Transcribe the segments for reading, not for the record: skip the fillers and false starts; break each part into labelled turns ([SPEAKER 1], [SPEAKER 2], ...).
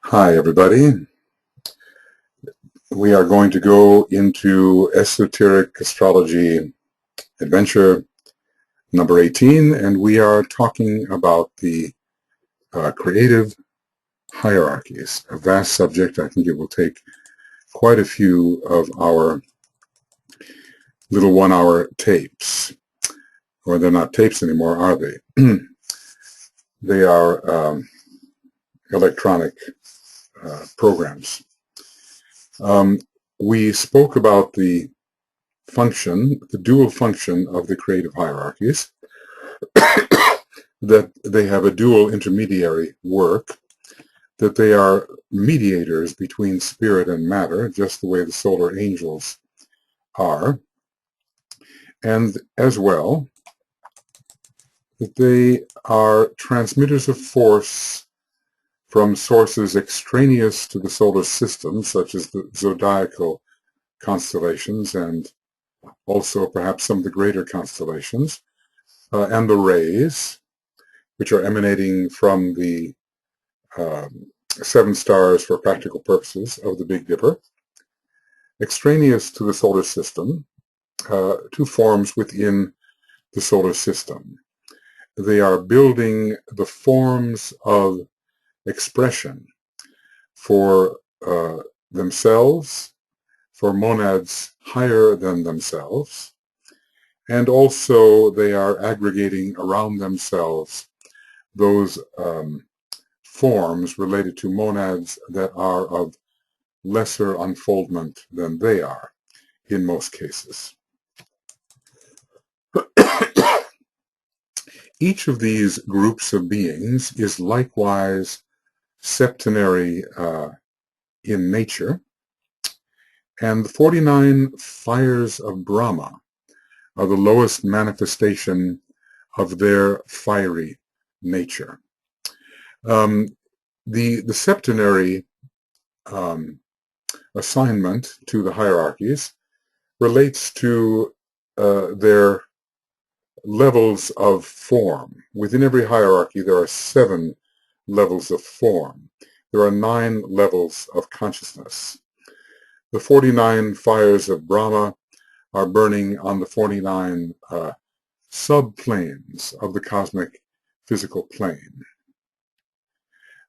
[SPEAKER 1] Hi, everybody. We are going to go into Esoteric Astrology Adventure number 18, and we are talking about the Creative Hierarchies, a vast subject. I think it will take quite a few of our little one-hour tapes. Or they're not tapes anymore, are they? They are electronic programs. We spoke about the dual function of the creative hierarchies, that they have a dual intermediary work, that they are mediators between spirit and matter, just the way the solar angels are, and as well, that they are transmitters of force from sources extraneous to the solar system, such as the zodiacal constellations and also perhaps some of the greater constellations, and the rays, which are emanating from the 7 stars for practical purposes of the Big Dipper, extraneous to the solar system, to forms within the solar system. They are building the forms of expression for themselves, for monads higher than themselves, and also they are aggregating around themselves those forms related to monads that are of lesser unfoldment than they are in most cases. Each of these groups of beings is likewise septenary in nature, and the 49 fires of Brahma are the lowest manifestation of their fiery nature. The septenary assignment to the hierarchies relates to their levels of form. Within every hierarchy there are 7 levels of form. There are 9 levels of consciousness. The 49 fires of Brahma are burning on the 49 subplanes of the cosmic physical plane.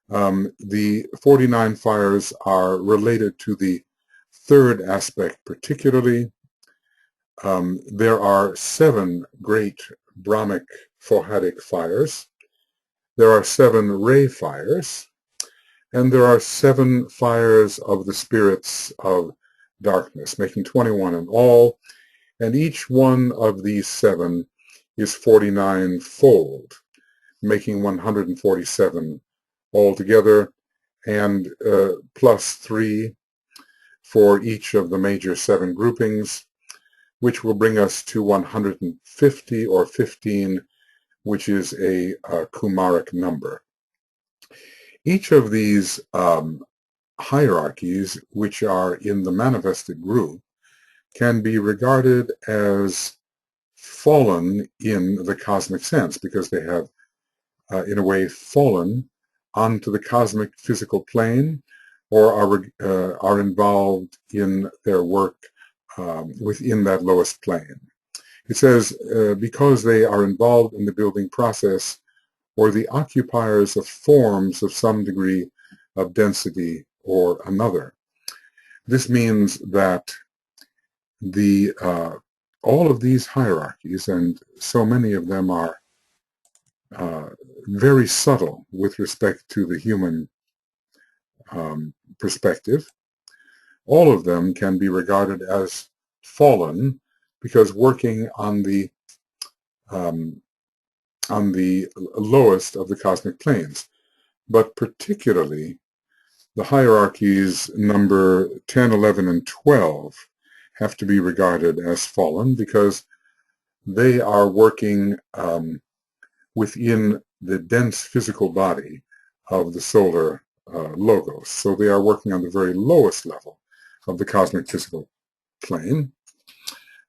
[SPEAKER 1] The 49 fires are related to the third aspect particularly. There are 7 great Brahmic Fohadic fires. There are 7 ray fires, and there are 7 fires of the spirits of darkness, making 21 in all, and each one of these 7 is 49-fold, making 147 altogether, and plus 3 for each of the major 7 groupings, which will bring us to 150 or 15, which is a Kumaric number. Each of these hierarchies, which are in the manifested group, can be regarded as fallen in the cosmic sense, because they have, in a way, fallen onto the cosmic physical plane, or are involved in their work within that lowest plane. It says, because they are involved in the building process, or the occupiers of forms of some degree of density or another. This means that all of these hierarchies, and so many of them are very subtle with respect to the human perspective, all of them can be regarded as fallen because working on the lowest of the cosmic planes. But particularly the hierarchies number 10, 11, and 12 have to be regarded as fallen because they are working within the dense physical body of the solar logos. So they are working on the very lowest level of the cosmic physical plane,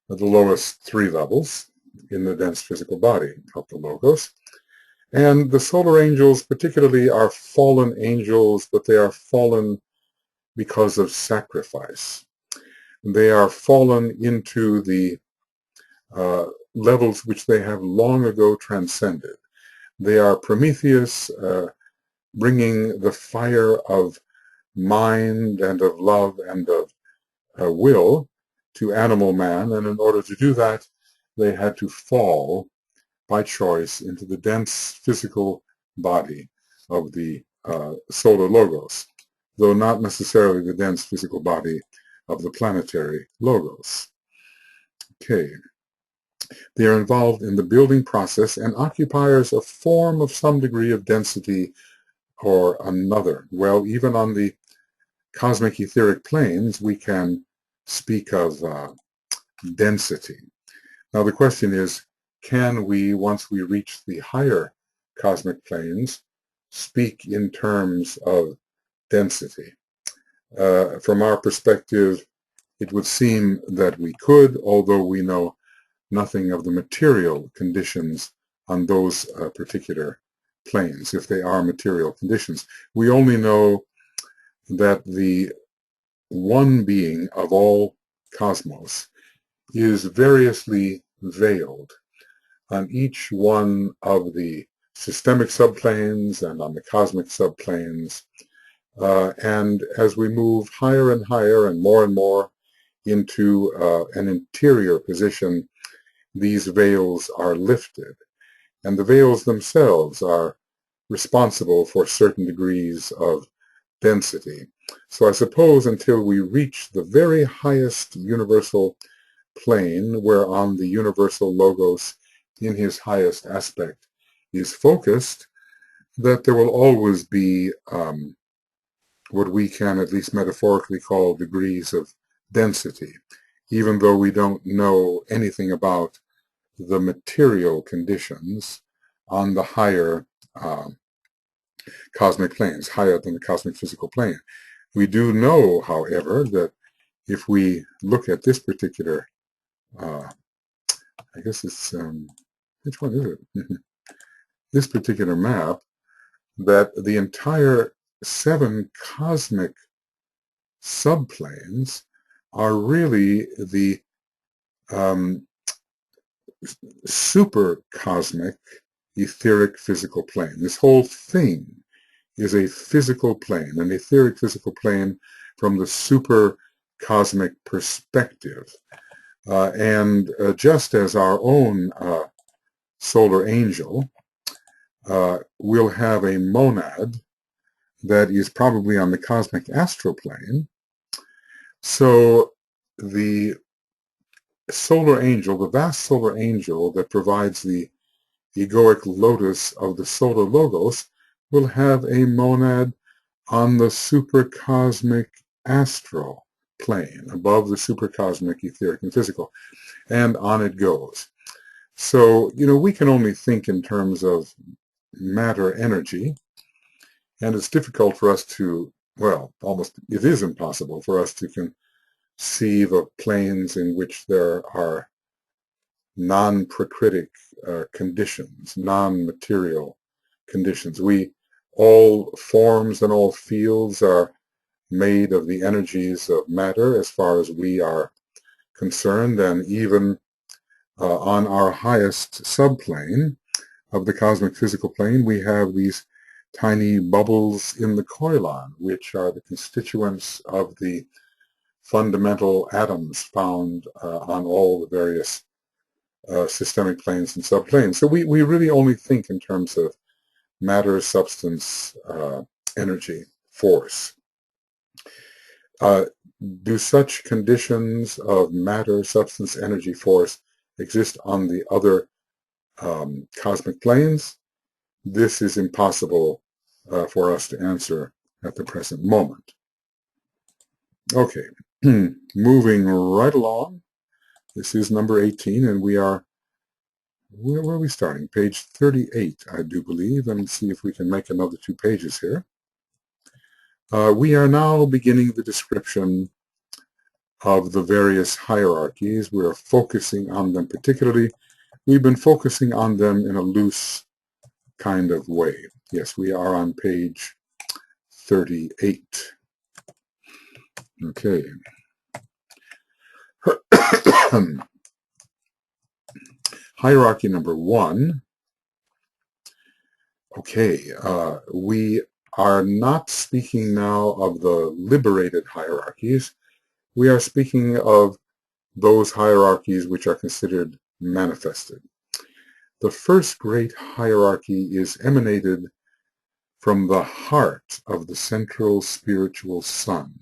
[SPEAKER 1] the lowest 3 levels in the dense physical body of the logos. And the solar angels particularly are fallen angels, but they are fallen because of sacrifice. They are fallen into the levels which they have long ago transcended. They are Prometheus, bringing the fire of mind and of love and of will to animal man, and in order to do that, they had to fall by choice into the dense physical body of the solar logos, though not necessarily the dense physical body of the planetary logos. Okay. They are involved in the building process and occupiers a form of some degree of density or another. Well, even on the cosmic etheric planes, we can speak of density. Now, the question is, can we, once we reach the higher cosmic planes, speak in terms of density? From our perspective, it would seem that we could, although we know nothing of the material conditions on those particular planes, if they are material conditions. We only know that the one being of all cosmos is variously veiled on each one of the systemic subplanes and on the cosmic subplanes. And as we move higher and more into an interior position, these veils are lifted. And the veils themselves are responsible for certain degrees of density. So I suppose until we reach the very highest universal plane, whereon the universal logos in his highest aspect is focused, that there will always be what we can at least metaphorically call degrees of density, even though we don't know anything about the material conditions on the higher cosmic planes, higher than the cosmic physical plane. We do know, however, that if we look at this particular, I guess it's, which one is it? This particular map, that the entire 7 cosmic subplanes are really the super cosmic etheric physical plane. This whole thing is a physical plane, an etheric physical plane from the super cosmic perspective. And just as our own solar angel will have a monad that is probably on the cosmic astral plane, so the solar angel, the vast solar angel that provides the egoic lotus of the solar logos, will have a monad on the supercosmic astral plane, above the supercosmic etheric and physical, and on it goes. So, we can only think in terms of matter energy, and it's difficult for us to, well, almost, it is impossible for us to conceive of planes in which there are non-pracritic conditions, non-material conditions. All forms and all fields are made of the energies of matter as far as we are concerned, and even on our highest subplane of the cosmic physical plane, we have these tiny bubbles in the koilon, which are the constituents of the fundamental atoms found on all the various systemic planes and subplanes. So we really only think in terms of matter, substance, energy, force. Do such conditions of matter, substance, energy, force exist on the other cosmic planes? This is impossible for us to answer at the present moment. Okay, moving right along. This is number 18, and we are, where are we starting? Page 38, I do believe. Let me see if we can make another 2 pages here. We are now beginning the description of the various hierarchies. We are focusing on them particularly. We've been focusing on them in a loose kind of way. Yes, we are on page 38. Okay. Hierarchy number 1. Okay, we are not speaking now of the liberated hierarchies. We are speaking of those hierarchies which are considered manifested. The first great hierarchy is emanated from the heart of the central spiritual sun.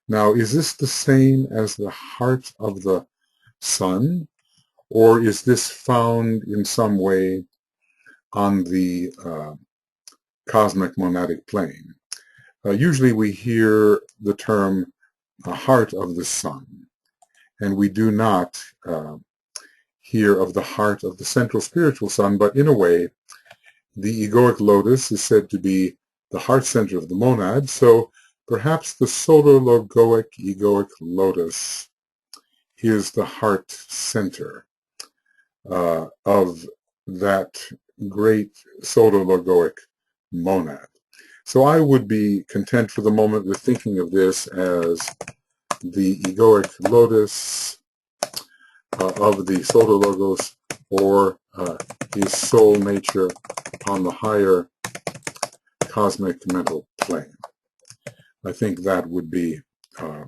[SPEAKER 1] Now, is this the same as the heart of the sun, or is this found in some way on the cosmic monadic plane? Usually we hear the term heart of the sun, and we do not hear of the heart of the central spiritual sun, but in a way, the egoic lotus is said to be the heart center of the monad, so perhaps the solar logoic egoic lotus is the heart center of that great solar logoic monad. So I would be content for the moment with thinking of this as the egoic lotus of the solar logos, or his soul nature on the higher cosmic mental plane. I think that would be a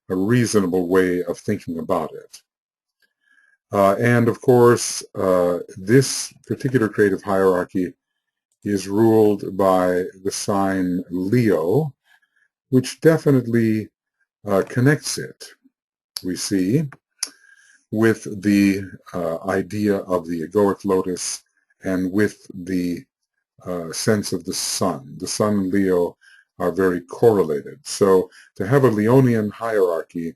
[SPEAKER 1] reasonable way of thinking about it. And of course, this particular creative hierarchy is ruled by the sign Leo, which definitely connects it, we see, with the idea of the egoic lotus and with the sense of the sun. The sun and Leo are very correlated. So to have a Leonian hierarchy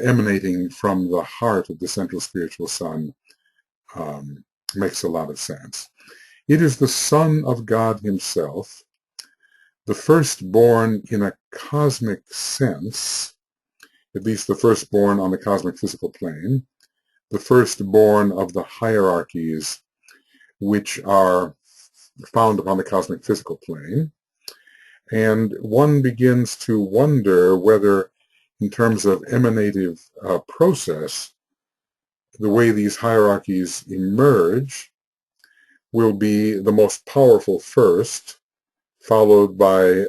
[SPEAKER 1] emanating from the heart of the central spiritual sun makes a lot of sense. It is the Son of God himself, the firstborn in a cosmic sense, at least the firstborn on the cosmic physical plane, the firstborn of the hierarchies which are found upon the cosmic physical plane. And one begins to wonder whether, in terms of emanative process, the way these hierarchies emerge will be the most powerful first, followed by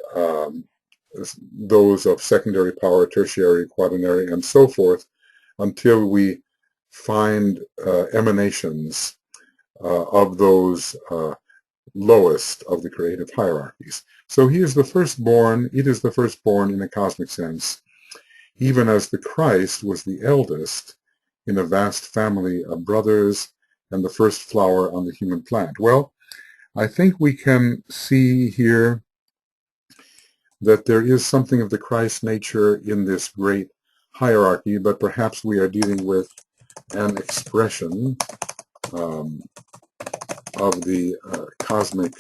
[SPEAKER 1] those of secondary power, tertiary, quaternary, and so forth, until we find emanations of those lowest of the creative hierarchies. So he is the firstborn, it is the firstborn in a cosmic sense, even as the Christ was the eldest in a vast family of brothers and the first flower on the human plant. Well, I think we can see here that there is something of the Christ nature in this great hierarchy, but perhaps we are dealing with an expression of the cosmic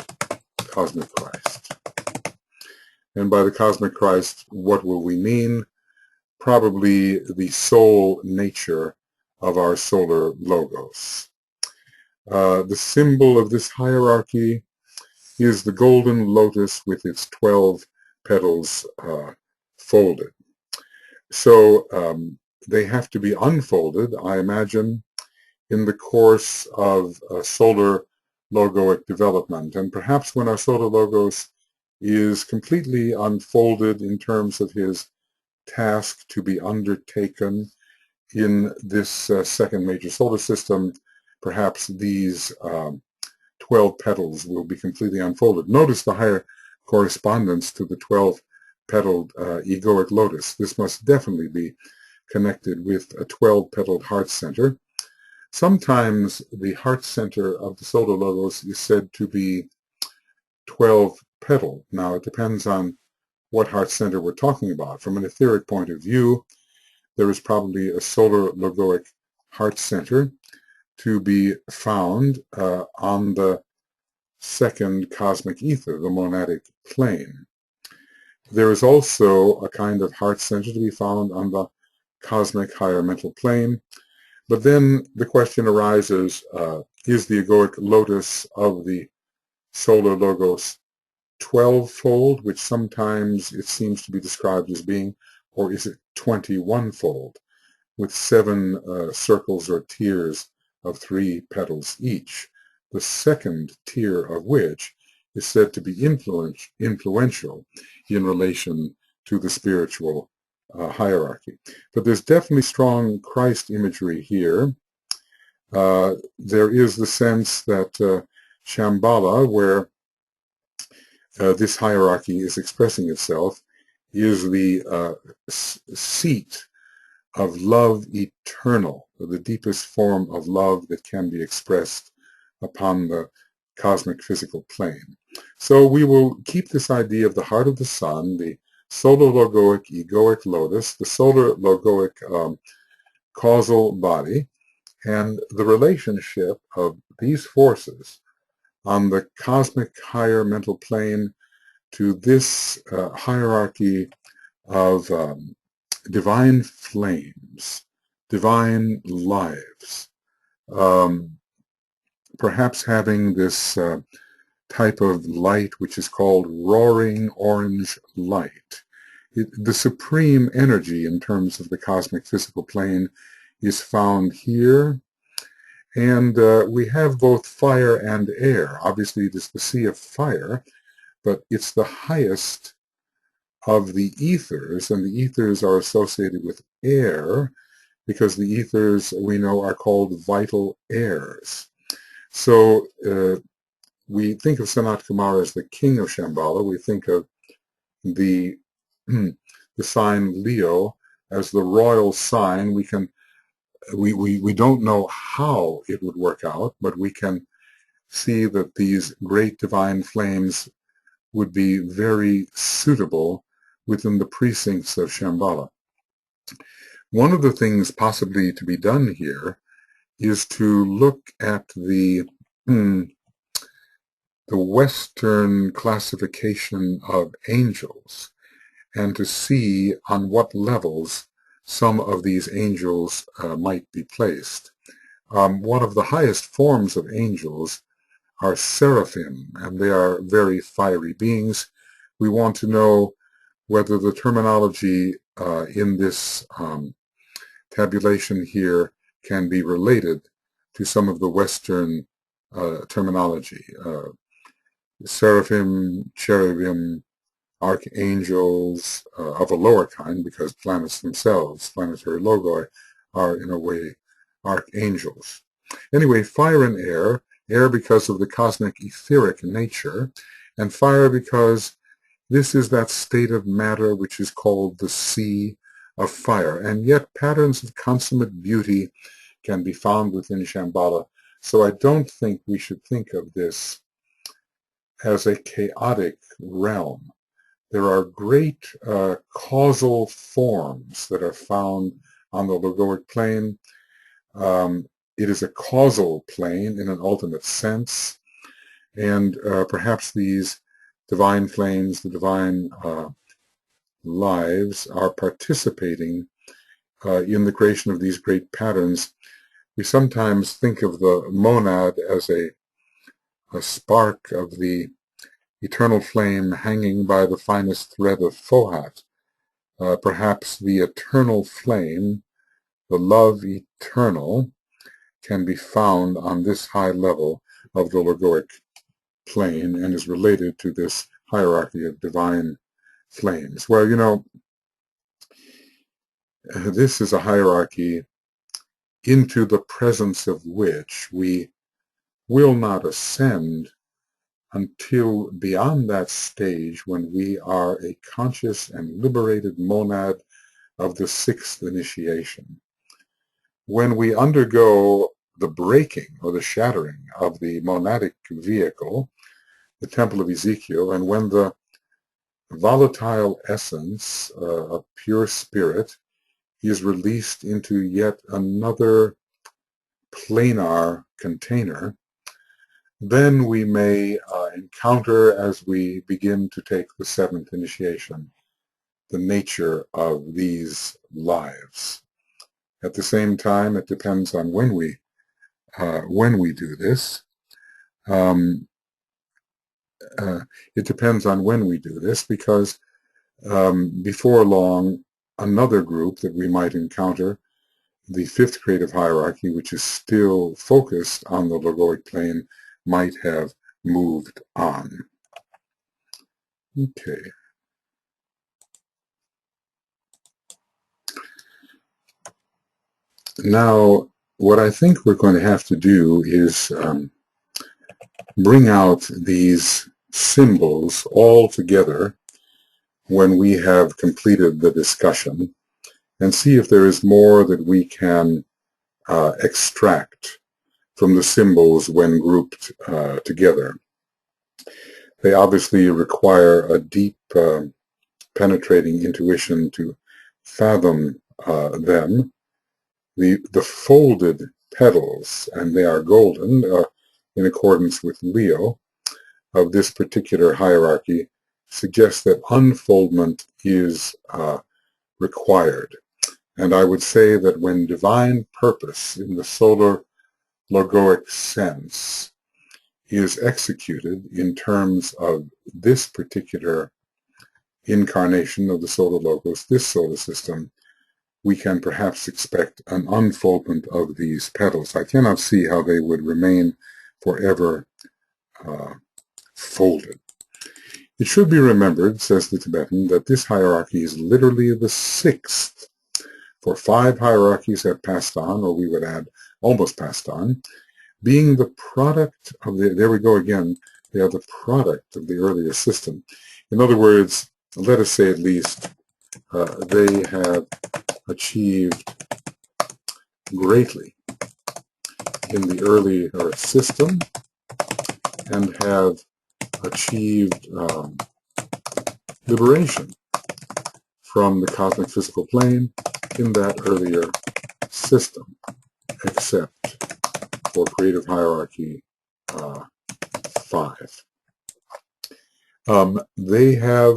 [SPEAKER 1] Christ. And by the cosmic Christ, what will we mean? Probably the soul nature of our solar logos. The symbol of this hierarchy is the golden lotus with its 12 petals folded. So they have to be unfolded, I imagine, in the course of solar logoic development. And perhaps when our solar logos is completely unfolded in terms of his task to be undertaken in this second major solar system, perhaps these 12 petals will be completely unfolded. Notice the higher correspondence to the 12-petaled egoic lotus. This must definitely be connected with a 12-petaled heart center. Sometimes the heart center of the solar logos is said to be 12-petaled. Now, it depends on what heart center we're talking about. From an etheric point of view, there is probably a solar logoic heart center to be found on the second cosmic ether, the monadic plane. There is also a kind of heart center to be found on the cosmic higher mental plane. But then the question arises, Is the egoic lotus of the solar logos 12-fold, which sometimes it seems to be described as being, or is it 21-fold, with 7 circles or tiers of 3 petals each, the second tier of which is said to be influential in relation to the spiritual hierarchy. But there's definitely strong Christ imagery here. There is the sense that Shambhala, where this hierarchy is expressing itself, is the seat of love eternal, the deepest form of love that can be expressed upon the cosmic physical plane. So we will keep this idea of the heart of the sun, the solar logoic egoic lotus, the solar logoic causal body, and the relationship of these forces on the cosmic higher mental plane to this hierarchy of divine flames, divine lives, perhaps having this type of light which is called roaring orange light. The supreme energy in terms of the cosmic physical plane is found here, and we have both fire and air. Obviously, it is the sea of fire, but it's the highest of the ethers, and the ethers are associated with air because the ethers, we know, are called vital airs. So we think of Sanat Kumara as the king of Shambhala. We think of the sign Leo as the royal sign. We don't know how it would work out, but we can see that these great divine flames would be very suitable within the precincts of Shambhala. One of the things possibly to be done here is to look at the Western classification of angels and to see on what levels some of these angels might be placed. One of the highest forms of angels are seraphim, and they are very fiery beings. We want to know whether the terminology in this tabulation here can be related to some of the Western terminology. Seraphim, cherubim, archangels of a lower kind, because planets themselves, planetary logoi, are in a way archangels. Anyway, fire and air. Air because of the cosmic etheric nature, and fire because this is that state of matter which is called the sea of fire. And yet patterns of consummate beauty can be found within Shambhala. So I don't think we should think of this as a chaotic realm. There are great causal forms that are found on the logoic plane. It is a causal plane in an ultimate sense, and perhaps these divine flames, the divine lives, are participating in the creation of these great patterns. We sometimes think of the monad as a spark of the eternal flame hanging by the finest thread of Fohat. Perhaps the eternal flame, the love eternal, can be found on this high level of the logoic plane and is related to this hierarchy of divine flames. Well, you know, this is a hierarchy into the presence of which we will not ascend until beyond that stage when we are a conscious and liberated monad of the 6th initiation. When we undergo the breaking or the shattering of the monadic vehicle, the Temple of Ezekiel, and when the volatile essence of pure spirit is released into yet another planar container, then we may encounter, as we begin to take the 7th initiation, the nature of these lives. At the same time, it depends on when we when we do this. Um, it depends on when we do this, because before long, another group that we might encounter, the fifth creative hierarchy, which is still focused on the logoic plane, might have moved on. Okay. Now, what I think we're going to have to do is bring out these symbols all together when we have completed the discussion, and see if there is more that we can extract from the symbols when grouped together. They obviously require a deep penetrating intuition to fathom them. The folded petals, and they are golden in accordance with Leo, of this particular hierarchy, suggest that unfoldment is required. And I would say that when divine purpose in the solar logoic sense is executed in terms of this particular incarnation of the solar logos, this solar system, we can perhaps expect an unfoldment of these petals. I cannot see how they would remain forever folded. It should be remembered, says the Tibetan, that this hierarchy is literally the sixth, for 5 hierarchies have passed on, or we would add almost passed on, being the product of the, there we go again, they are the product of the earlier system. In other words, let us say at least they have achieved greatly in the earlier system and have achieved liberation from the cosmic physical plane in that earlier system, except for Creative Hierarchy 5. They are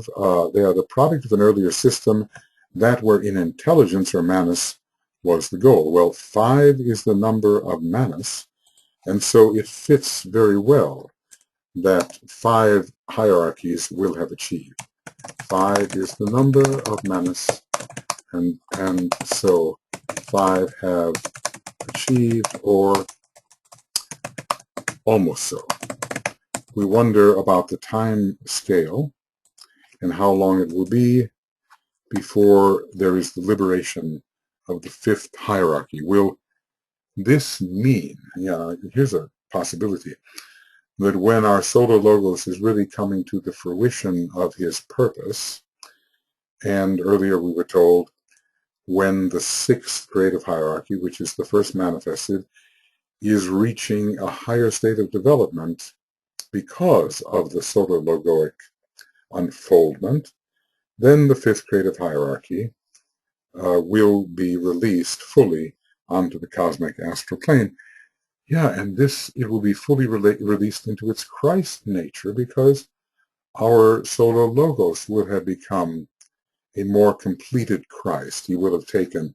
[SPEAKER 1] the product of an earlier system that where in intelligence or manas was the goal. Well, 5 is the number of manas, and so it fits very well that 5 hierarchies will have achieved. 5 is the number of manas, and so 5 have achieved, or almost so. We wonder about the time scale and how long it will be before there is the liberation of the 5th hierarchy. Will this mean, here's a possibility, that when our solar logos is really coming to the fruition of his purpose, and earlier we were told when the 6th creative hierarchy, which is the first manifested, is reaching a higher state of development because of the solar logoic unfoldment, then the 5th creative hierarchy will be released fully onto the cosmic astral plane. Yeah, and it will be fully released into its Christ nature, because our solar logos will have become a more completed Christ. He will have taken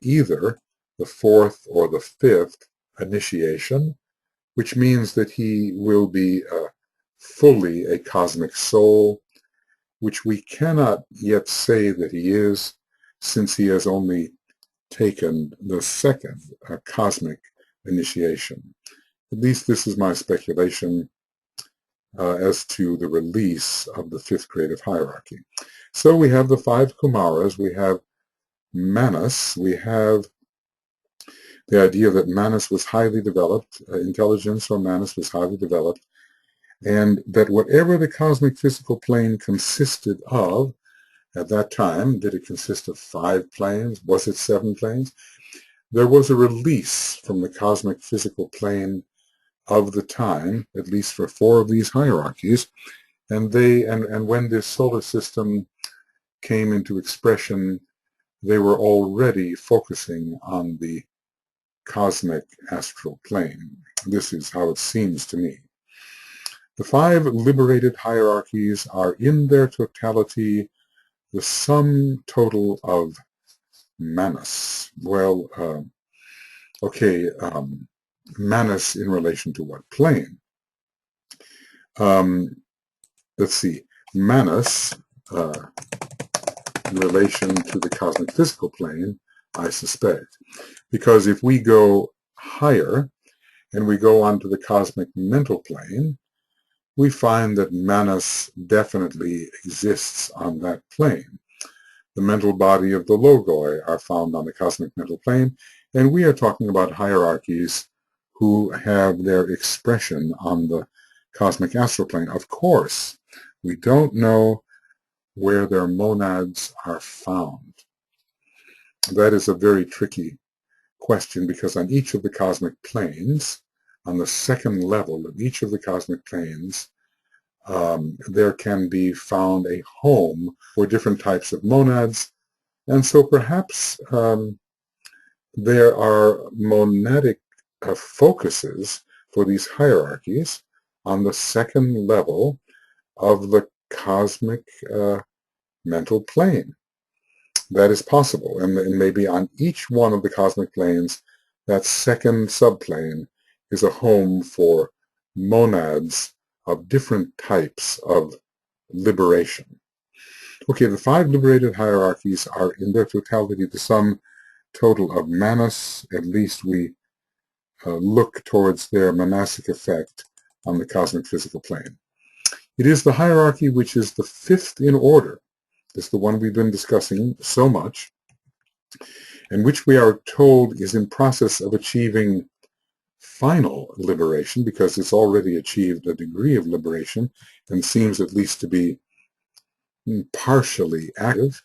[SPEAKER 1] either the 4th or the 5th initiation, which means that he will be fully a cosmic soul, which we cannot yet say that he is, since he has only taken the 2nd cosmic initiation. At least this is my speculation as to the release of the 5th creative hierarchy. So we have the 5 Kumaras, we have Manas, we have the idea that Manas was highly developed, intelligence or Manas was highly developed, and that whatever the cosmic physical plane consisted of at that time, did it consist of 5 planes? Was it 7 planes? There was a release from the cosmic physical plane of the time, at least for 4 of these hierarchies, and when this solar system came into expression, they were already focusing on the cosmic astral plane. This is how it seems to me. The 5 liberated hierarchies are in their totality the sum total of Manas. Well, okay, Manus in relation to what plane? Let's see. Manus in relation to the cosmic physical plane, I suspect. Because if we go higher and we go onto the cosmic mental plane, we find that Manus definitely exists on that plane. The mental body of the logoi are found on the cosmic mental plane, and we are talking about hierarchies who have their expression on the cosmic astral plane. Of course, we don't know where their monads are found. That is a very tricky question, because on each of the cosmic planes, on the second level of each of the cosmic planes, there can be found a home for different types of monads, and so perhaps there are monadic focuses for these hierarchies on the second level of the cosmic mental plane. That is possible, and maybe on each one of the cosmic planes, that second subplane is a home for monads of different types of liberation. Okay, the 5 liberated hierarchies are in their totality the sum total of Manus. At least we look towards their monastic effect on the cosmic physical plane. It is the hierarchy which is the 5th in order. It's the one we've been discussing so much, and which we are told is in process of achieving final liberation, because it's already achieved a degree of liberation and seems at least to be partially active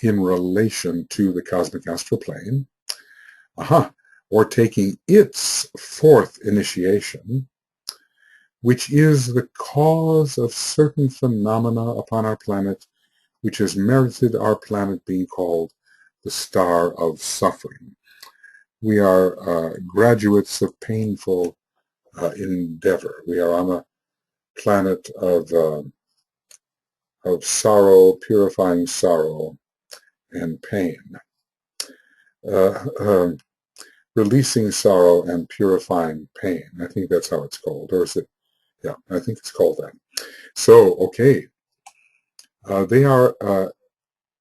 [SPEAKER 1] in relation to the cosmic astral plane. Or taking its 4th initiation, which is the cause of certain phenomena upon our planet, which has merited our planet being called the star of suffering. We are graduates of painful endeavor. We are on a planet of sorrow, purifying sorrow and pain. Releasing sorrow and purifying pain. I think that's how it's called. Or is it? Yeah, I think it's called that. So, okay. They are,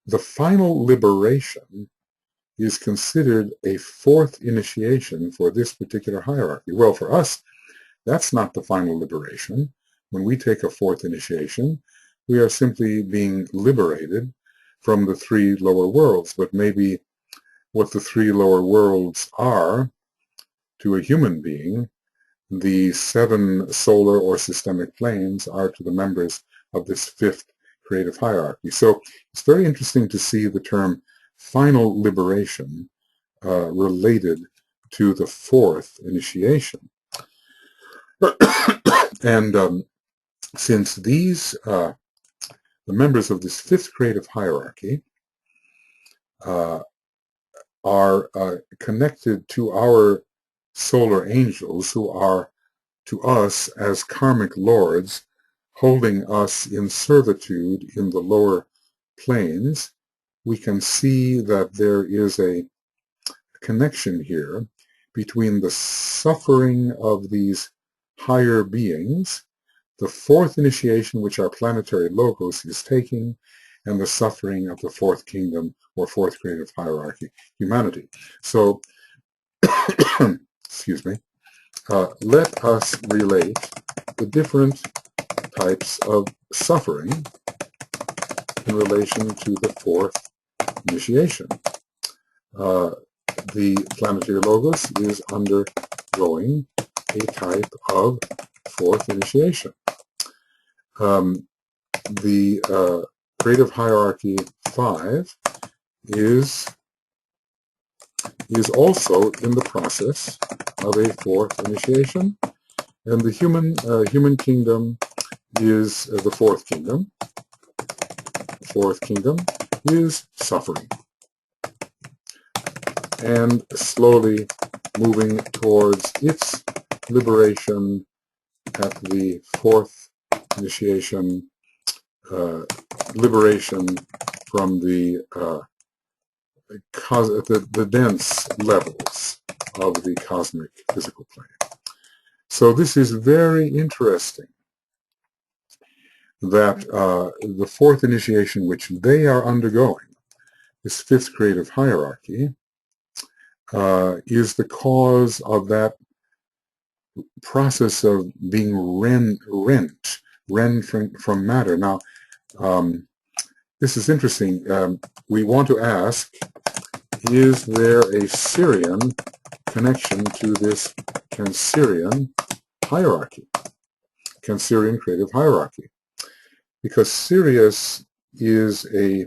[SPEAKER 1] the final liberation is considered a 4th initiation for this particular hierarchy. Well, for us, that's not the final liberation. When we take a 4th initiation, we are simply being liberated from the 3 lower worlds. But maybe what the 3 lower worlds are to a human being, the 7 solar or systemic planes are to the members of this 5th creative hierarchy. So it's very interesting to see the term final liberation related to the 4th initiation. And since these, the members of this 5th creative hierarchy are connected to our solar angels, who are to us as karmic lords, holding us in servitude in the lower planes, we can see that there is a connection here between the suffering of these higher beings, the 4th initiation which our planetary logos is taking, and the suffering of the 4th kingdom or 4th creative hierarchy, humanity. So, excuse me, let us relate the different types of suffering in relation to the 4th initiation. The planetary logos is undergoing a type of 4th initiation. The creative hierarchy 5 is also in the process of a 4th initiation, and the human kingdom is the 4th kingdom. The 4th kingdom is suffering, and slowly moving towards its liberation at the 4th initiation, liberation from the dense levels of the cosmic physical plane. So this is very interesting that the fourth initiation which they are undergoing, this fifth creative hierarchy, is the cause of that process of being rent from matter. Now, this is interesting. We want to ask, is there a Sirian connection to this Cancerian hierarchy, Cancerian creative hierarchy? Because Sirius is a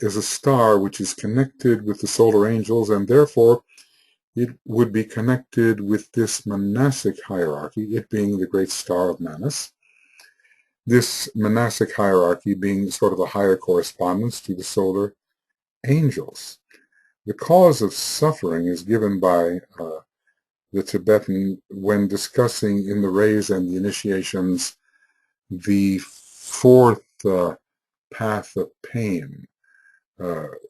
[SPEAKER 1] star which is connected with the solar angels, and therefore it would be connected with this monastic hierarchy, it being the great star of Manus. This monastic hierarchy being sort of a higher correspondence to the solar angels. The cause of suffering is given by the Tibetan when discussing in the rays and the initiations the fourth path of pain,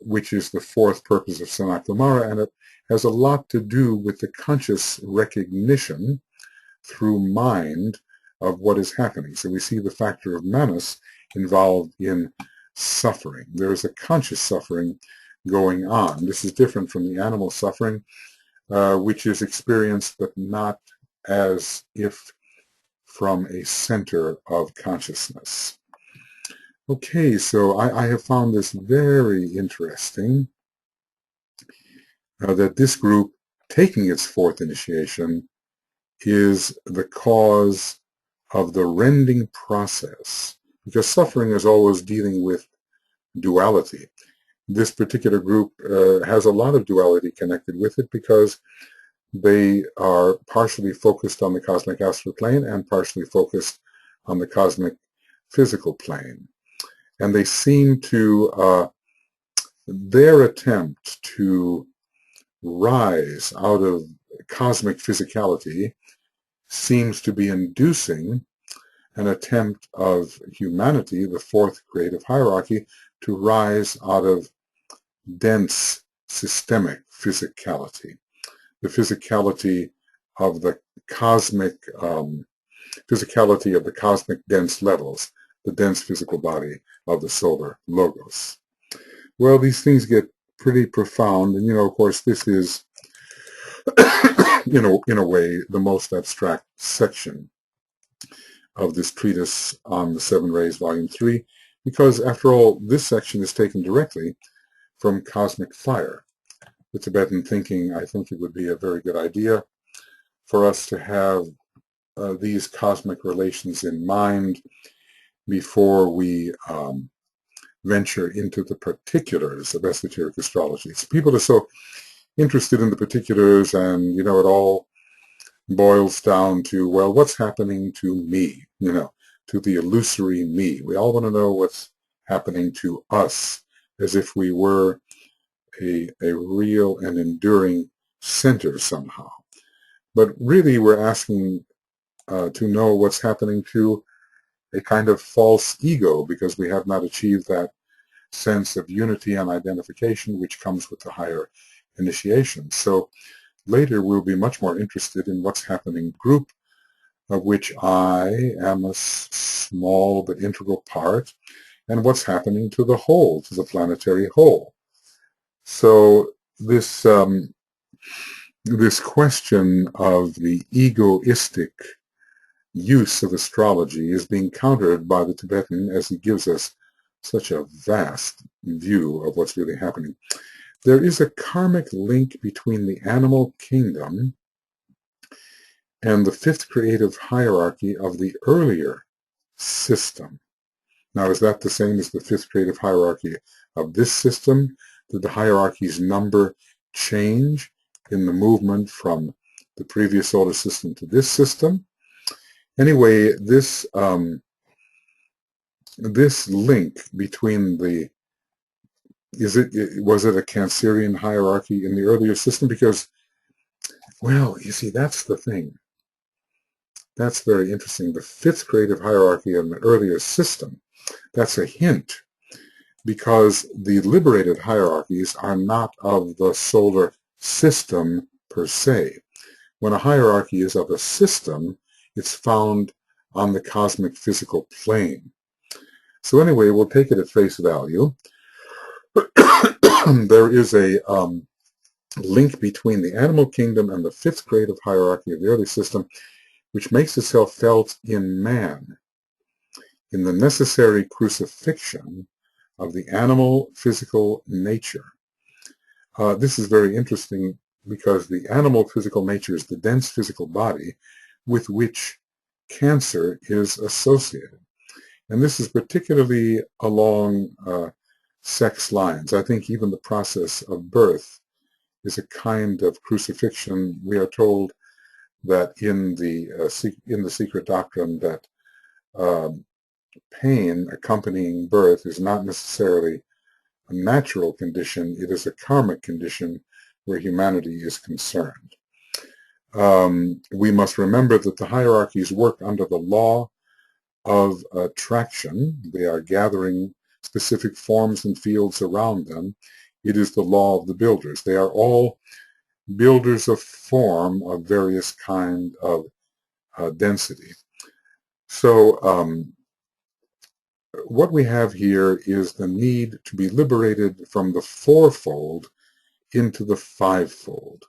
[SPEAKER 1] which is the fourth purpose of Sanat Kumara, and it has a lot to do with the conscious recognition through mind of what is happening. So we see the factor of Manus involved in suffering. There is a conscious suffering going on. This is different from the animal suffering, which is experienced but not as if from a center of consciousness. Okay, so I have found this very interesting, that this group taking its fourth initiation is the cause of the rending process, because suffering is always dealing with duality. This particular group has a lot of duality connected with it because they are partially focused on the cosmic astral plane and partially focused on the cosmic physical plane. And they seem to, their attempt to rise out of cosmic physicality seems to be inducing an attempt of humanity, the fourth creative hierarchy, to rise out of dense systemic physicality, the physicality of the cosmic dense levels, the dense physical body of the solar logos. Well, these things get pretty profound, and of course, this is in a way the most abstract section of this treatise on the Seven Rays, Volume 3, because after all, this section is taken directly from cosmic fire. The Tibetan thinking, I think it would be a very good idea for us to have these cosmic relations in mind before we venture into the particulars of esoteric astrology. So people are so interested in the particulars, and it all boils down to, well, what's happening to me, to the illusory me. We all want to know what's happening to us, as if we were a real and enduring center somehow. But really we're asking to know what's happening to a kind of false ego, because we have not achieved that sense of unity and identification which comes with the higher initiation. So later we'll be much more interested in what's happening group, of which I am a small but integral part, and what's happening to the whole, to the planetary whole. So this this question of the egoistic use of astrology is being countered by the Tibetan, as he gives us such a vast view of what's really happening. There is a karmic link between the animal kingdom and the fifth creative hierarchy of the earlier system. Now, is that the same as the fifth creative hierarchy of this system? Did the hierarchy's number change in the movement from the previous solar system to this system? Anyway, this this link between the was it a Cancerian hierarchy in the earlier system? Because, well, you see, that's the thing. That's very interesting. The fifth creative hierarchy in the earlier system, that's a hint because the liberated hierarchies are not of the solar system per se. When a hierarchy is of a system, it's found on the cosmic physical plane. So anyway, we'll take it at face value. There is a link between the animal kingdom and the fifth creative hierarchy of the early system, which makes itself felt in man, in the necessary crucifixion of the animal physical nature. This is very interesting because the animal physical nature is the dense physical body with which cancer is associated. And this is particularly along sex lines. I think even the process of birth is a kind of crucifixion. We are told that in the secret doctrine that pain accompanying birth is not necessarily a natural condition, it is a karmic condition where humanity is concerned. We must remember that the hierarchies work under the law of attraction. They are gathering specific forms and fields around them. It is the law of the builders. They are all builders of form of various kind of density. So what we have here is the need to be liberated from the fourfold into the fivefold.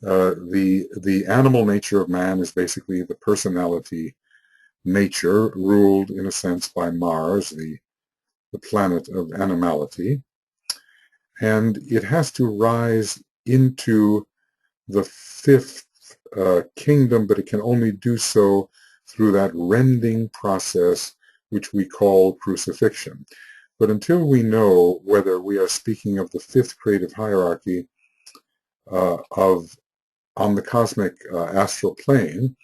[SPEAKER 1] The animal nature of man is basically the personality nature, ruled in a sense by Mars, the planet of animality, and it has to rise into the fifth kingdom, but it can only do so through that rending process which we call crucifixion. But until we know whether we are speaking of the fifth creative hierarchy on the cosmic astral plane,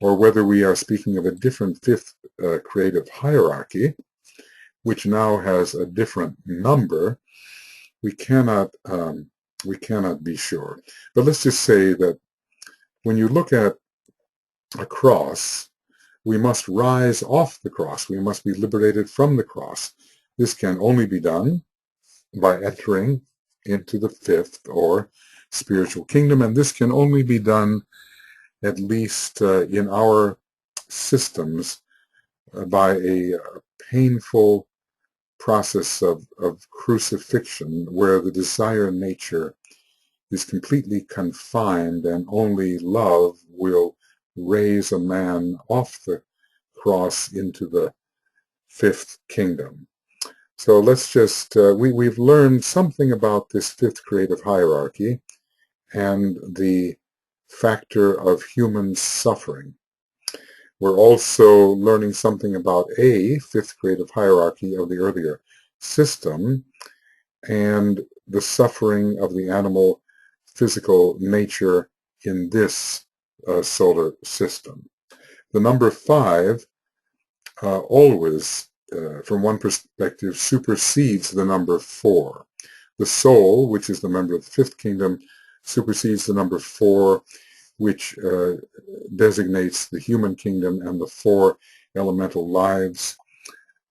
[SPEAKER 1] or whether we are speaking of a different fifth creative hierarchy, which now has a different number, we cannot be sure. But let's just say that when you look at a cross, we must rise off the cross. We must be liberated from the cross. This can only be done by entering into the fifth or spiritual kingdom, and this can only be done, at least in our systems, by a painful process of crucifixion, where the desire nature is completely confined and only love will raise a man off the cross into the fifth kingdom. So let's just, we've learned something about this fifth creative hierarchy and the factor of human suffering. We're also learning something about a fifth creative hierarchy of the earlier system and the suffering of the animal physical nature in this solar system. The number 5 always, from one perspective, supersedes the number 4. The soul, which is the member of the fifth kingdom, supersedes the number 4, which designates the human kingdom and the 4 elemental lives.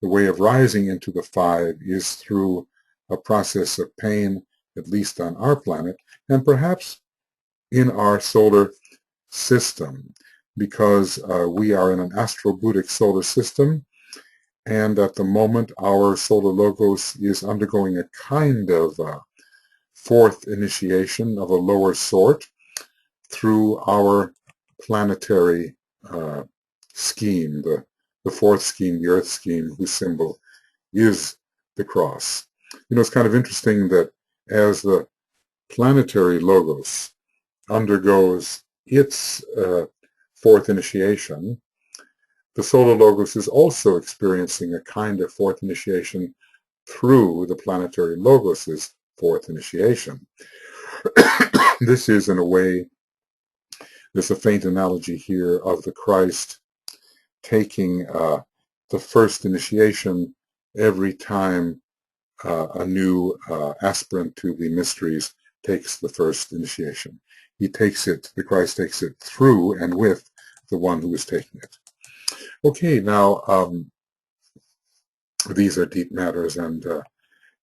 [SPEAKER 1] The way of rising into the 5 is through a process of pain, at least on our planet, and perhaps in our solar system, because we are in an astro-Buddhic solar system, and at the moment our solar logos is undergoing a kind of fourth initiation of a lower sort through our planetary scheme, the fourth scheme, the earth scheme, whose symbol is the cross. You know, it's kind of interesting that as the planetary logos undergoes its fourth initiation, the solar logos is also experiencing a kind of fourth initiation through the planetary logos's fourth initiation. This is, in a way, there's a faint analogy here of the Christ taking the first initiation every time a new aspirant to the mysteries takes the first initiation. He takes it, the Christ takes it through and with the one who is taking it. Okay, now these are deep matters, and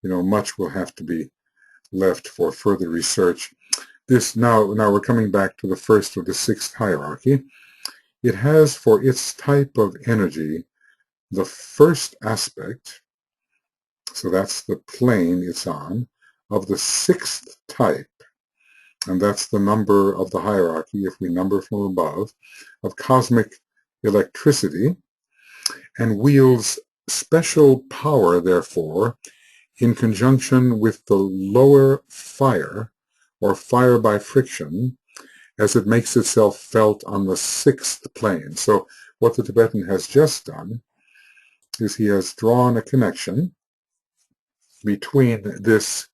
[SPEAKER 1] much will have to be left for further research. Now we're coming back to the first of the sixth hierarchy. It has for its type of energy the first aspect, so that's the plane it's on, of the sixth type, and that's the number of the hierarchy, if we number from above, of cosmic electricity, and wields special power, therefore, in conjunction with the lower fire, or fire by friction, as it makes itself felt on the sixth plane. So what the Tibetan has just done is he has drawn a connection between this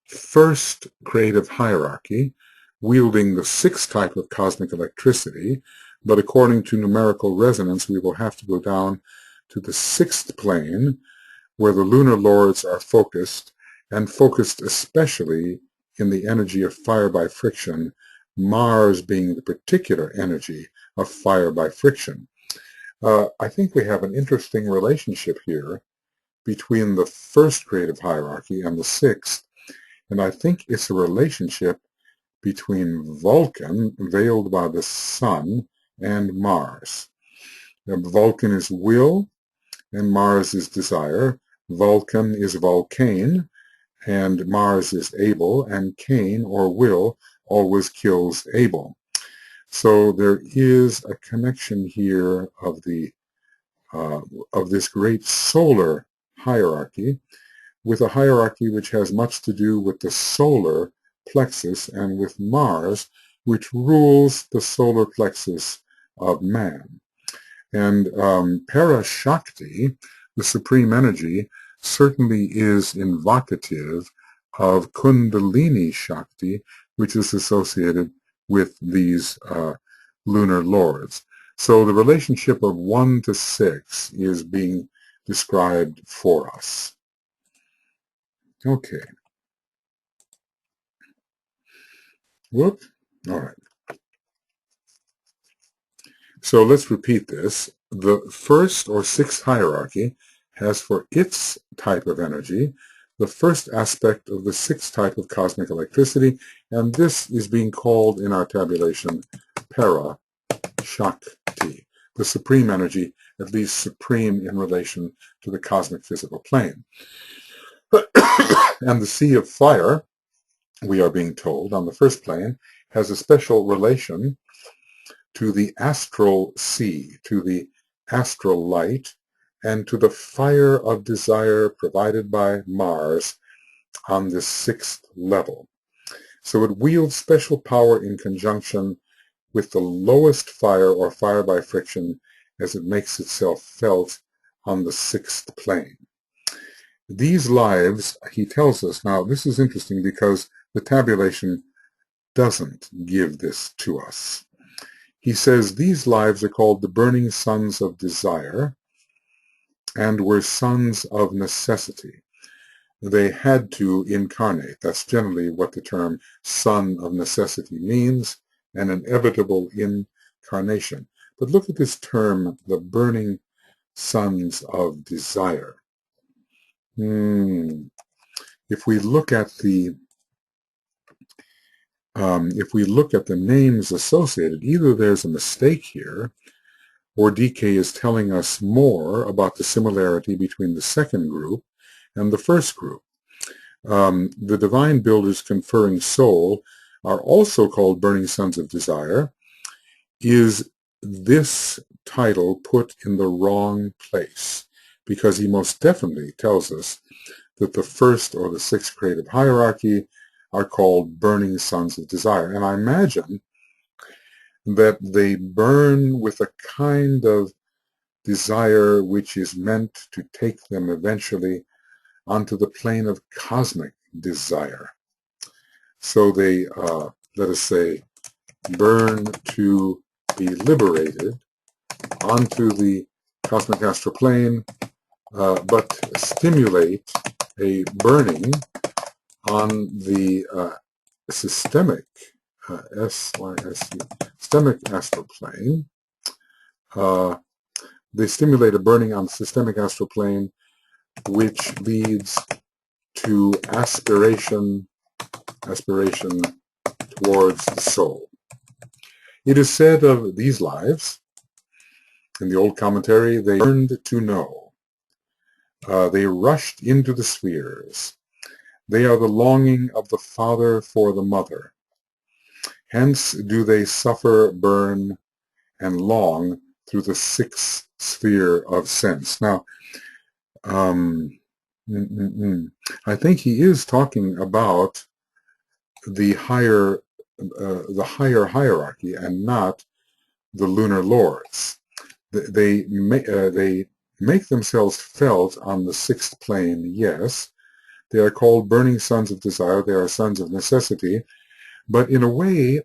[SPEAKER 1] first creative hierarchy, wielding the sixth type of cosmic electricity, but according to numerical resonance, we will have to go down to the sixth plane, where the lunar lords are focused, and focused especially in the energy of fire by friction, Mars being the particular energy of fire by friction. I think we have an interesting relationship here between the first creative hierarchy and the sixth, and I think it's a relationship between Vulcan, veiled by the sun, and Mars. Vulcan is will, and Mars is desire. Vulcan is Vulcane, and Mars is able, and Cain, or will, always kills Abel. So there is a connection here of this great solar hierarchy with a hierarchy which has much to do with the solar plexus, and with Mars, which rules the solar plexus of man. And Parashakti, the supreme energy, certainly is invocative of Kundalini Shakti, which is associated with these lunar lords. So the relationship of 1 to 6 is being described for us. Okay. Whoop. All right. So let's repeat this. The first or sixth hierarchy has for its type of energy the first aspect of the sixth type of cosmic electricity, and this is being called in our tabulation Para-Shakti, the supreme energy, at least supreme in relation to the cosmic physical plane. And the sea of fire, we are being told, on the first plane, has a special relation to the astral sea, to the astral light, and to the fire of desire provided by Mars on this sixth level. So it wields special power in conjunction with the lowest fire, or fire by friction, as it makes itself felt on the sixth plane. These lives, he tells us, now this is interesting because the tabulation doesn't give this to us. He says these lives are called the burning suns of desire, and were sons of necessity. They had to incarnate. That's generally what the term son of necessity means, an inevitable incarnation. But look at this term, the burning sons of desire. If we look at the names associated, either there's a mistake here, or DK is telling us more about the similarity between the second group and the first group. The divine builders conferring soul are also called burning sons of desire. Is this title put in the wrong place? Because he most definitely tells us that the first or the sixth creative hierarchy are called burning sons of desire. And I imagine that they burn with a kind of desire which is meant to take them eventually onto the plane of cosmic desire. So they, let us say, burn to be liberated onto the cosmic astral plane, but stimulate a burning on the systemic systemic astral plane. They stimulate a burning on the systemic astral plane which leads to aspiration towards the soul. It is said of these lives, in the old commentary, they yearned to know. They rushed into the spheres. They are the longing of the father for the mother. Hence do they suffer, burn, and long through the sixth sphere of sense. Now, I think he is talking about the higher hierarchy and not the lunar lords. They make themselves felt on the sixth plane, yes. They are called burning sons of desire. They are sons of necessity. But in a way,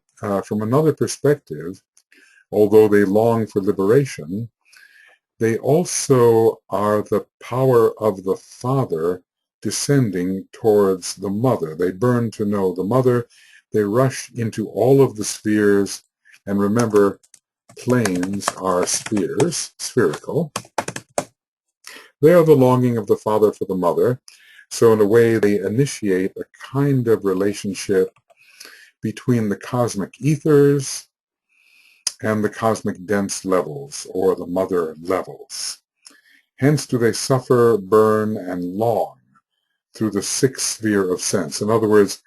[SPEAKER 1] from another perspective, although they long for liberation, they also are the power of the father descending towards the mother. They burn to know the mother. They rush into all of the spheres. And remember, planes are spheres, spherical. They are the longing of the father for the mother. So in a way, they initiate a kind of relationship between the cosmic ethers and the cosmic dense levels, or the mother levels. Hence do they suffer, burn, and long through the sixth sphere of sense. In other words,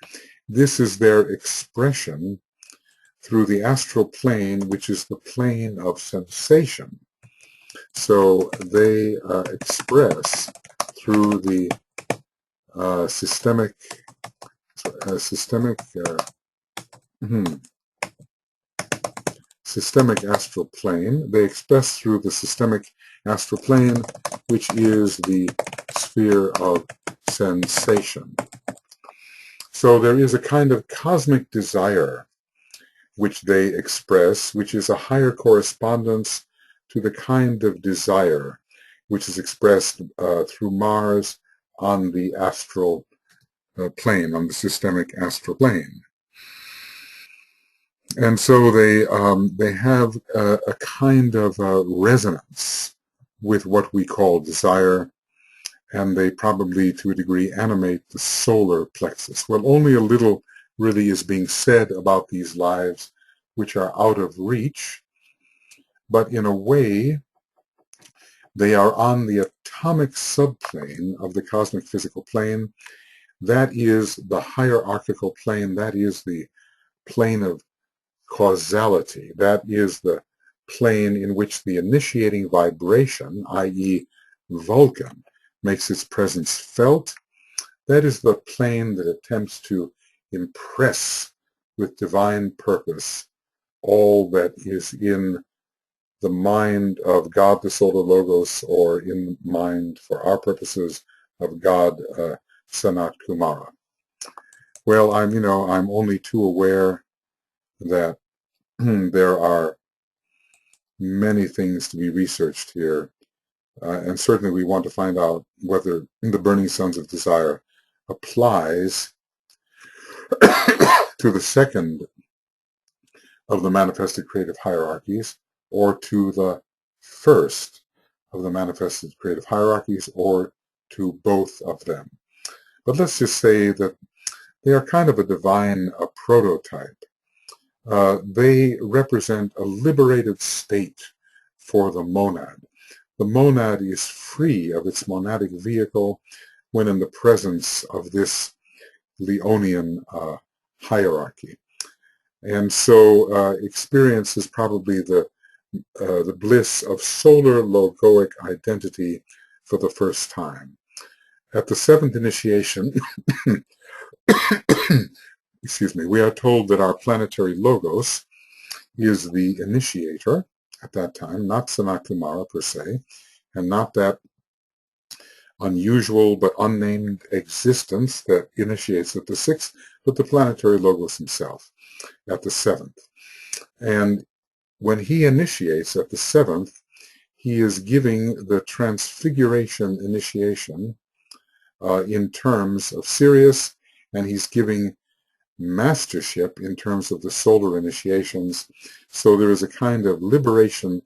[SPEAKER 1] this is their expression through the astral plane, which is the plane of sensation. So they express through the systemic astral plane. They express through the systemic astral plane, which is the sphere of sensation. So there is a kind of cosmic desire which they express, which is a higher correspondence to the kind of desire which is expressed through Mars on the astral plane, on the systemic astral plane. And so they have a kind of resonance with what we call desire, and they probably, to a degree, animate the solar plexus. Well, only a little really is being said about these lives which are out of reach, but in a way, they are on the atomic subplane of the cosmic physical plane. That is the hierarchical plane. That is the plane of causality. That is the plane in which the initiating vibration, i.e. Vulcan, makes its presence felt. That is the plane that attempts to impress with divine purpose all that is in the mind of God, the Solar Logos, or in mind, for our purposes, of God, Sanat Kumara. Well, I'm only too aware that there are many things to be researched here, and certainly we want to find out whether the Burning Sons of Desire applies to the second of the manifested creative hierarchies, or to the first of the manifested creative hierarchies, or to both of them. But let's just say that they are kind of a divine prototype. They represent a liberated state for the monad. The monad is free of its monadic vehicle when in the presence of this Leonian hierarchy. And so experience is probably the bliss of solar logoic identity for the first time. At the seventh initiation, excuse me, we are told that our planetary logos is the initiator at that time, not Sanat Kumara per se, and not that unusual but unnamed existence that initiates at the sixth, but the planetary logos himself at the seventh. And when he initiates at the seventh, he is giving the transfiguration initiation in terms of Sirius, and he's giving mastership in terms of the solar initiations. So there is a kind of liberation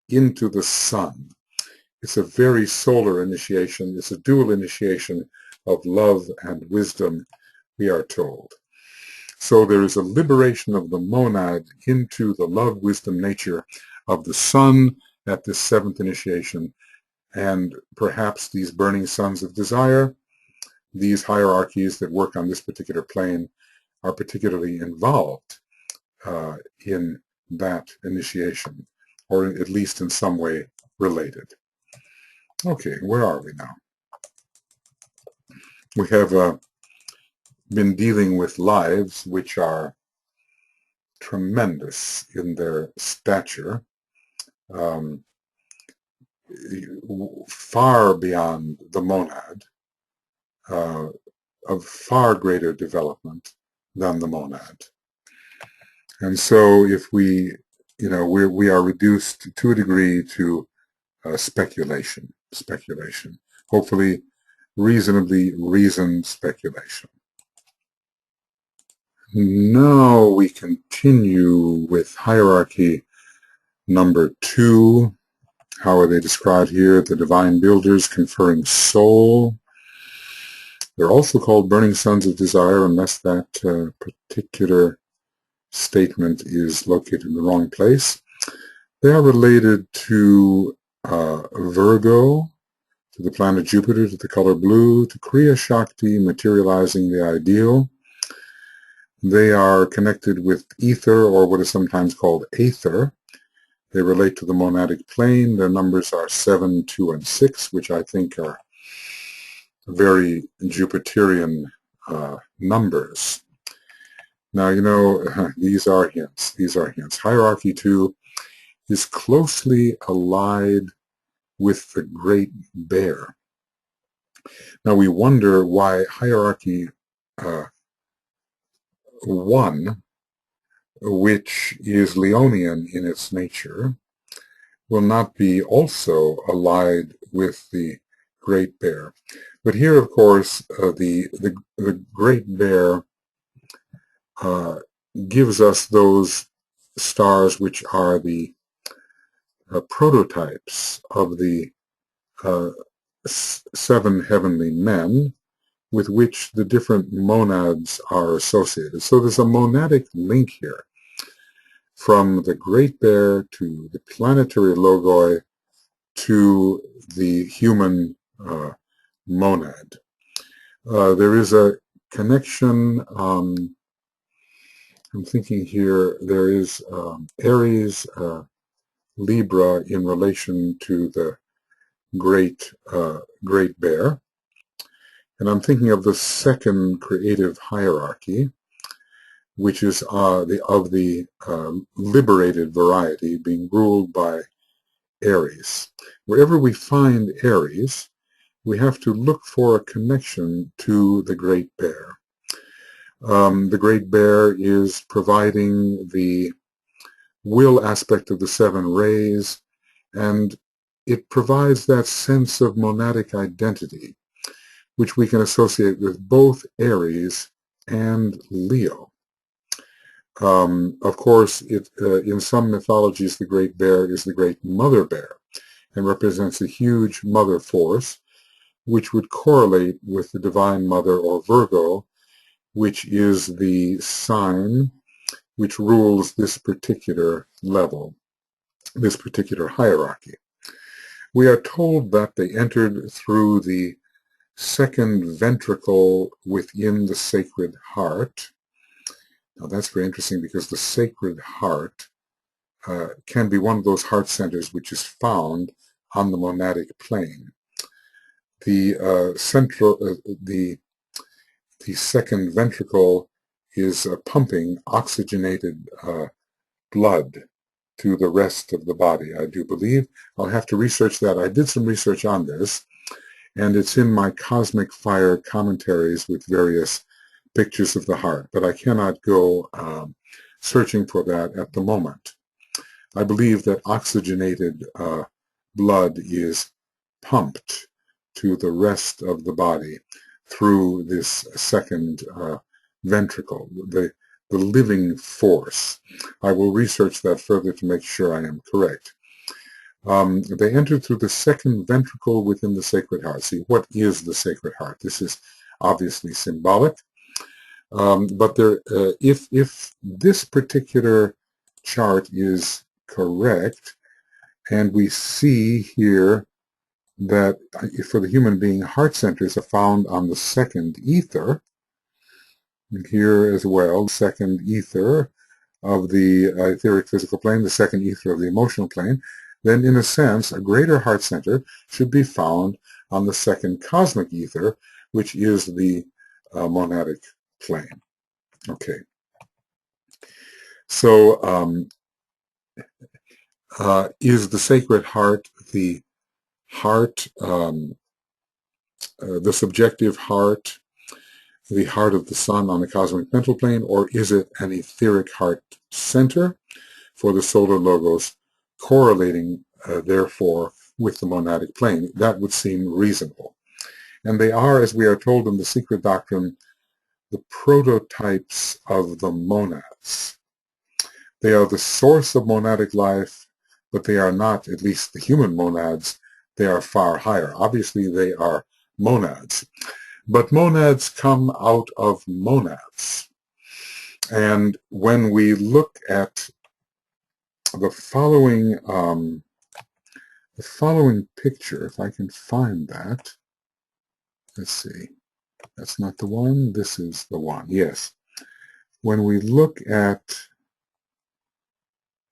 [SPEAKER 1] into the sun. It's a very solar initiation. It's a dual initiation of love and wisdom, we are told. So there is a liberation of the monad into the love, wisdom nature of the sun at this seventh initiation, and perhaps these burning suns of desire, these hierarchies that work on this particular plane, are particularly involved in that initiation, or at least in some way related. Okay, where are we now? We have been dealing with lives which are tremendous in their stature, far beyond the monad, of far greater development than the monad. And so if we are reduced to a degree to speculation, hopefully reasonably reasoned speculation. Now we continue with hierarchy number 2. How are they described here? The divine builders conferring soul. They're also called burning suns of desire, unless that particular statement is located in the wrong place. They are related to Virgo, to the planet Jupiter, to the color blue, to Kriya Shakti, materializing the ideal. They are connected with ether, or what is sometimes called aether. They relate to the monadic plane. Their numbers are 7, 2, and 6, which I think are very Jupiterian numbers. Now, these are hints. Hierarchy 2 is closely allied with the Great Bear. Now, we wonder why hierarchy 1, which is Leonian in its nature, will not be also allied with the Great Bear. But here, of course, the Great Bear gives us those stars which are the prototypes of the 7 heavenly men with which the different monads are associated. So there's a monadic link here from the Great Bear to the planetary logoi to the human monad. There is a connection, I'm thinking here, there is Aries, Libra in relation to the Great Bear. And I'm thinking of the second creative hierarchy, which is of the liberated variety, being ruled by Aries. Wherever we find Aries, we have to look for a connection to the Great Bear. The Great Bear is providing the will aspect of the 7 rays, and it provides that sense of monadic identity, which we can associate with both Aries and Leo. Of course, in some mythologies, the Great Bear is the Great Mother Bear and represents a huge mother force, which would correlate with the Divine Mother, or Virgo, which is the sign which rules this particular level, this particular hierarchy. We are told that they entered through the second ventricle within the Sacred Heart. Now that's very interesting, because the Sacred Heart can be one of those heart centers which is found on the monadic plane. The second ventricle is pumping oxygenated blood to the rest of the body, I do believe. I'll have to research that. I did some research on this, and it's in my Cosmic Fire commentaries with various pictures of the heart, but I cannot go searching for that at the moment. I believe that oxygenated blood is pumped to the rest of the body through this second ventricle, the living force. I will research that further to make sure I am correct. They enter through the second ventricle within the Sacred Heart. See, what is the Sacred Heart? This is obviously symbolic. But if this particular chart is correct, and we see here that for the human being, heart centers are found on the second ether, and here as well, second ether of the etheric physical plane, the second ether of the emotional plane, then in a sense, a greater heart center should be found on the second cosmic ether, which is the monadic plane. Okay. So is the Sacred Heart the heart, the subjective heart, the heart of the sun on the cosmic mental plane, or is it an etheric heart center for the solar logos, correlating, therefore, with the monadic plane? That would seem reasonable. And they are, as we are told in the Secret Doctrine, the prototypes of the monads. They are the source of monadic life, but they are not, at least the human monads, they are far higher. Obviously, they are monads. But monads come out of monads. And when we look at the following picture, if I can find that, let's see, that's not the one, this is the one, yes. When we look at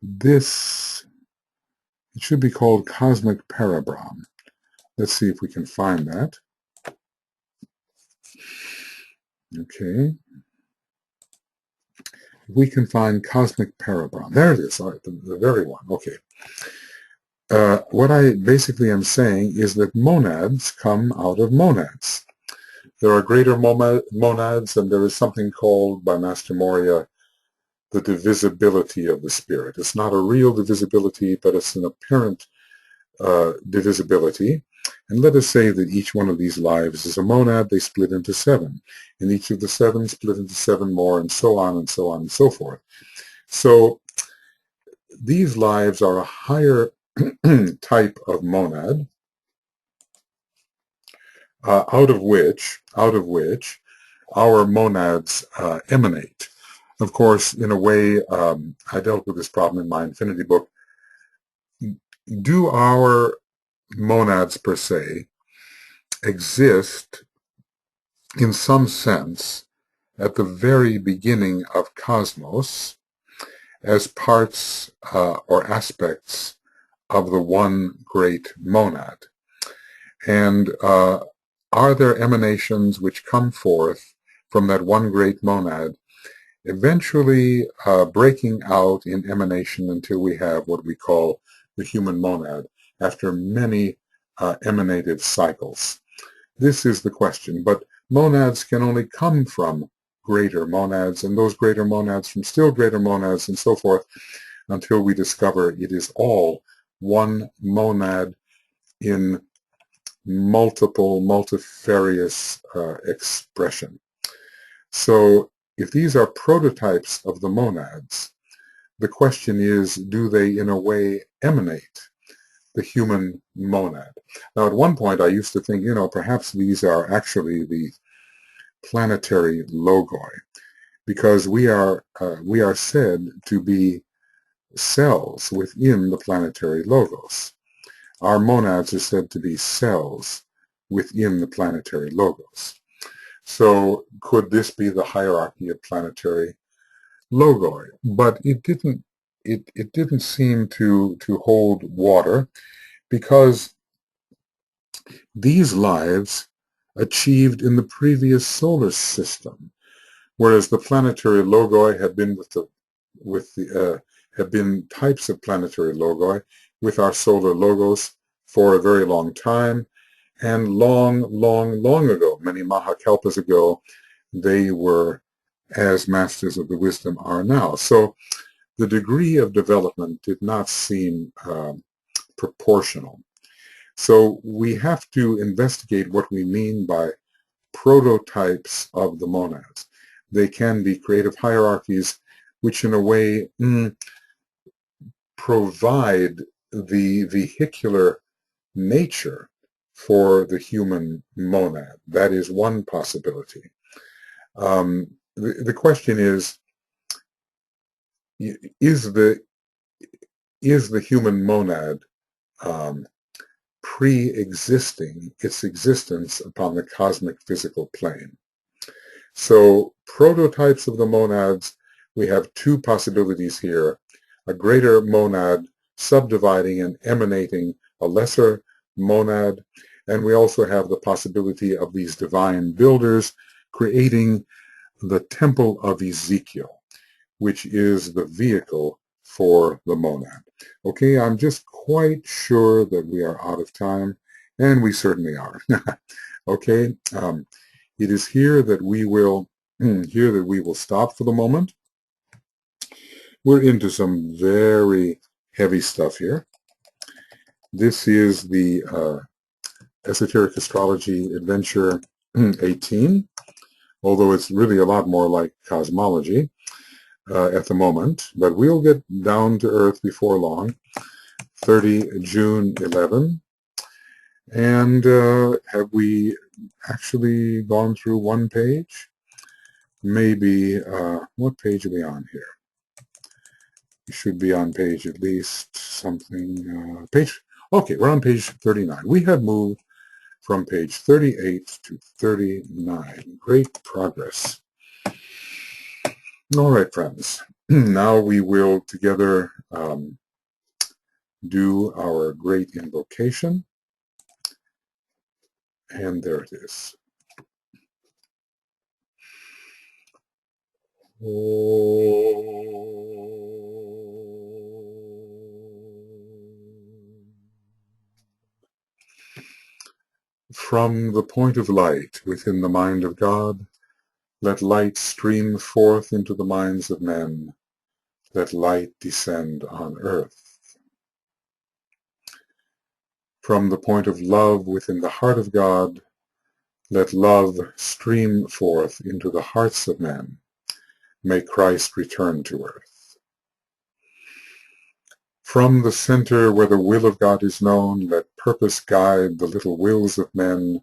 [SPEAKER 1] this, it should be called Cosmic Parabron. Let's see if we can find that. Okay. We can find Cosmic Parabron. There it is, all right, the very one. Okay. What I basically am saying is that monads come out of monads. There are greater monads, and there is something called by Master Morya the divisibility of the spirit. It's not a real divisibility, but it's an apparent divisibility. And let us say that each one of these lives is a monad. They split into 7. And each of the 7 split into 7 more, and so on and so on and so forth. So these lives are a higher type of monad, out of which our monads emanate. Of course, in a way, I dealt with this problem in my Infinity book. Do our monads per se exist in some sense at the very beginning of cosmos as parts or aspects of the one great monad? And are there emanations which come forth from that one great monad, eventually breaking out in emanation until we have what we call the human monad after many emanative cycles? This is the question. But monads can only come from greater monads, and those greater monads from still greater monads, and so forth, until we discover it is all one monad in multifarious expression. So if these are prototypes of the monads, the question is, do they in a way emanate the human monad? Now, at one point I used to think, perhaps these are actually the planetary logoi, because we are said to be cells within the planetary logos. Our monads are said to be cells within the planetary logos. So could this be the hierarchy of planetary logoi? But it didn't seem to hold water, because these lives achieved in the previous solar system, whereas the planetary logoi have been have been types of planetary logoi with our solar logos for a very long time, and long ago, many Mahakalpas ago, they were as masters of the wisdom are now. So the degree of development did not seem proportional. So we have to investigate what we mean by prototypes of the monads. They can be creative hierarchies, which in a way provide the vehicular nature for the human monad. That is one possibility. The question is the human monad pre-existing its existence upon the cosmic physical plane? So prototypes of the monads, we have two possibilities here: a greater monad subdividing and emanating a lesser monad, and we also have the possibility of these divine builders creating the Temple of Ezekiel, which is the vehicle for the monad. Okay, I'm just quite sure that we are out of time, and we certainly are. Okay, it is here that we will stop for the moment. We're into some very heavy stuff here. This is the Esoteric Astrology Adventure 18, although it's really a lot more like cosmology at the moment, but we'll get down to earth before long. 30 June 11. And have we actually gone through one page? Maybe, what page are we on here? We should be on page at least something, okay, we're on page 39. We have moved from page 38 to 39. Great progress. All right, friends. Now we will together do our great invocation. And there it is. From the point of light within the mind of God, let light stream forth into the minds of men. Let light descend on earth. From the point of love within the heart of God, let love stream forth into the hearts of men. May Christ return to earth. From the center where the will of God is known, let purpose guide the little wills of men,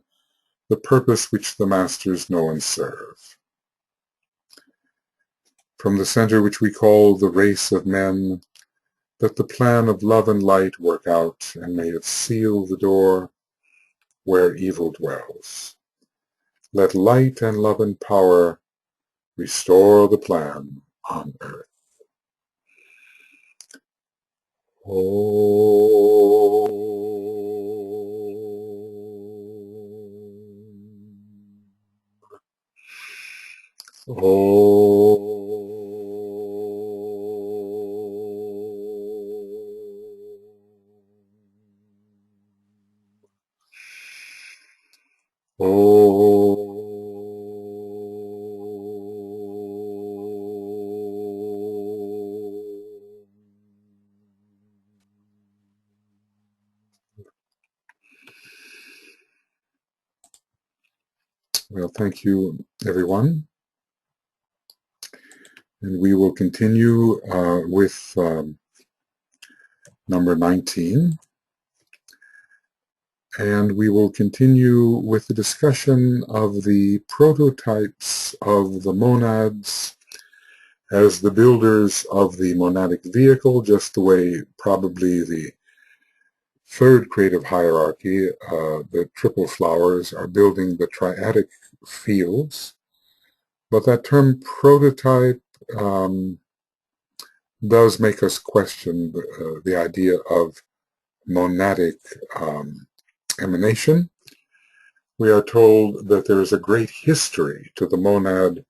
[SPEAKER 1] the purpose which the masters know and serve. From the center which we call the race of men, let the plan of love and light work out, and may it seal the door where evil dwells. Let light and love and power restore the plan on earth. Well, thank you, everyone. And we will continue with number 19. And we will continue with the discussion of the prototypes of the monads as the builders of the monadic vehicle, just the way probably the third creative hierarchy, the triple flowers, are building the triadic fields. But that term prototype does make us question the idea of monadic emanation. We are told that there is a great history to the monad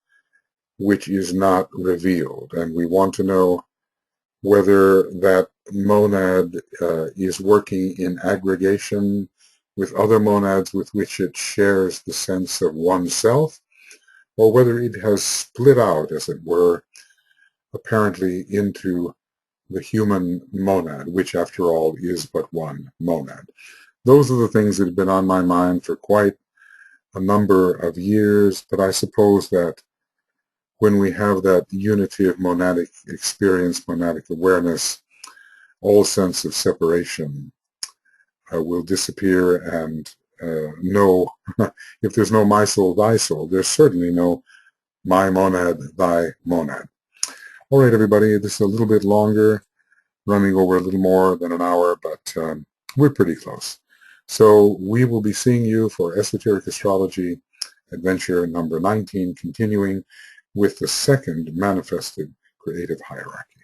[SPEAKER 1] which is not revealed, and we want to know whether that monad is working in aggregation with other monads with which it shares the sense of oneself, or whether it has split out, as it were, apparently into the human monad, which after all is but one monad. Those are the things that have been on my mind for quite a number of years, but I suppose that when we have that unity of monadic experience, monadic awareness, all sense of separation will disappear, and no, if there's no my soul, thy soul, there's certainly no my monad, thy monad. All right, everybody, this is a little bit longer, running over a little more than an hour, but we're pretty close. So we will be seeing you for Esoteric Astrology Adventure number 19, continuing with the second manifested creative hierarchy.